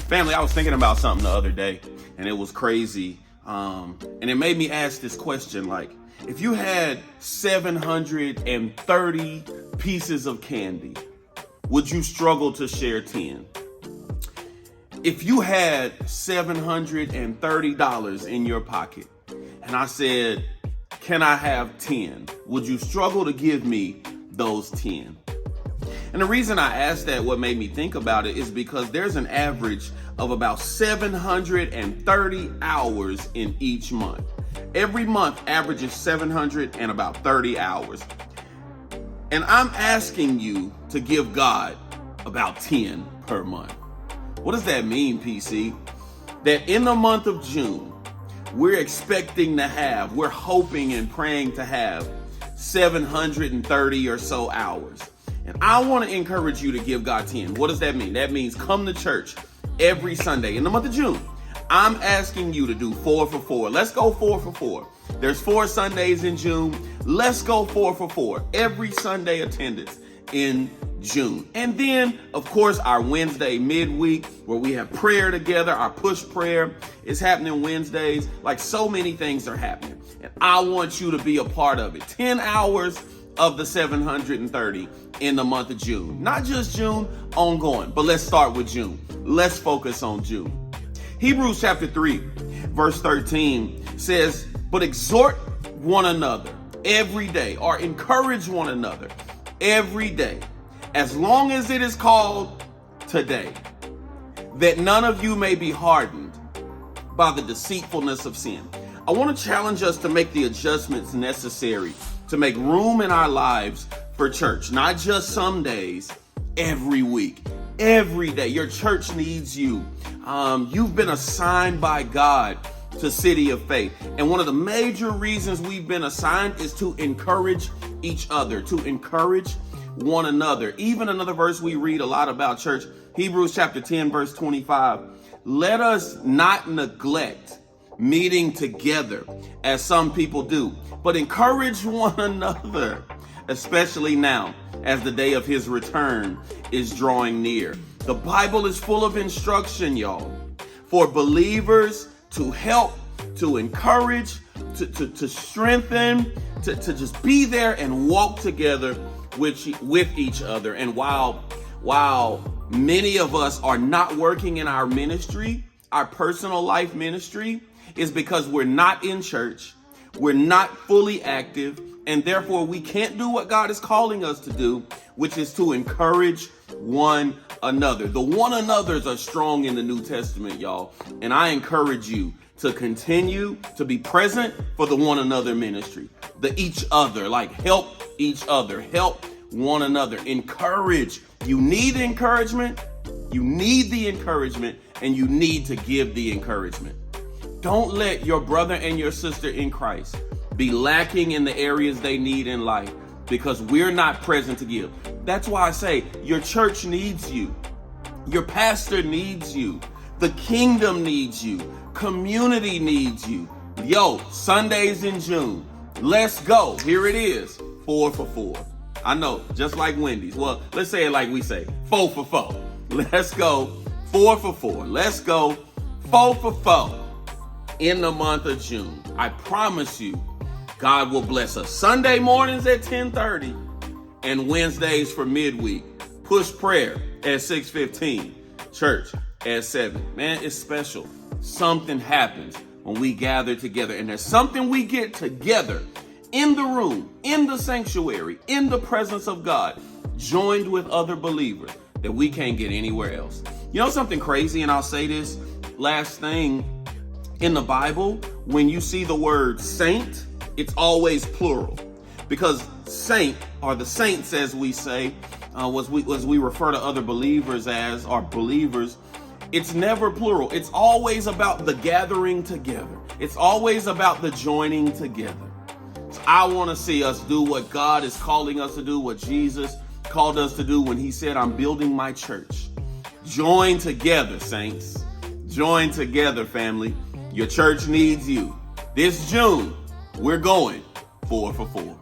Family, I was thinking about something the other day, and it was crazy. And it made me ask this question, like, if you had 730 pieces of candy, would you struggle to share 10? If you had $730 in your pocket, and I said, can I have 10? Would you struggle to give me those 10? And the reason I asked that, what made me think about it, is because there's an average of about 730 hours in each month. Every month averages 730 hours. And I'm asking you to give God about 10 per month. What does that mean, PC? That in the month of June, we're expecting to have, we're hoping and praying to have 730 or so hours. And I want to encourage you to give God 10. What does that mean? That means come to church every Sunday in the month of June. I'm asking you to do 4 for 4. Let's go 4 for 4. There's 4 Sundays in June. Let's go 4 for 4. Every Sunday attendance in June. And then, of course, our Wednesday midweek where we have prayer together. Our push prayer is happening Wednesdays. Like, so many things are happening. And I want you to be a part of it. 10 hours of the 730 in the month of June. Not just June, ongoing. But let's start with June. Let's focus on June. Hebrews chapter 3, verse 13 says, but exhort one another every day, or encourage one another every day, as long as it is called today, that none of you may be hardened by the deceitfulness of sin. I want to challenge us to make the adjustments necessary to make room in our lives for church, not just some days, every week, every day. Your church needs you. You've been assigned by God to City of Faith. And one of the major reasons we've been assigned is to encourage each other, to encourage one another. Even another verse we read a lot about church, Hebrews chapter 10, verse 25. Let us not neglect meeting together as some people do, but encourage one another, especially now as the day of his return is drawing near. The Bible is full of instruction, y'all, for believers to help, to encourage, to strengthen, to just be there and walk together with each other. And while many of us are not working in our ministry, our personal life ministry, is because we're not in church, we're not fully active, and therefore we can't do what God is calling us to do, which is to encourage one another. The one another's are strong in the New Testament, y'all. And I encourage you to continue to be present for the one another ministry, the each other, like help each other, help one another, encourage. You need encouragement, you need the encouragement, and you need to give the encouragement. Don't let your brother and your sister in Christ be lacking in the areas they need in life because we're not present to give. That's why I say your church needs you. Your pastor needs you. The kingdom needs you. Community needs you. Yo, Sundays in June. Let's go. Here it is. 4 for 4. I know, just like Wendy's. Well, let's say it like we say. 4 for 4. Let's go. 4 for 4. Let's go. 4 for 4. In the month of June. I promise you, God will bless us. Sunday mornings at 10:30 and Wednesdays for midweek. Push prayer at 6:15. Church at 7. Man, it's special. Something happens when we gather together, and there's something we get together in the room, in the sanctuary, in the presence of God, joined with other believers that we can't get anywhere else. You know something crazy, and I'll say this last thing. In the Bible, when you see the word saint, it's always plural, because saint, or the saints as we say, as we refer to other believers as, or believers, it's never plural. It's always about the gathering together. It's always about the joining together. So I want to see us do what God is calling us to do, what Jesus called us to do when he said, I'm building my church. Join together, saints. Join together, family. Your church needs you. This June, we're going 4 for 4.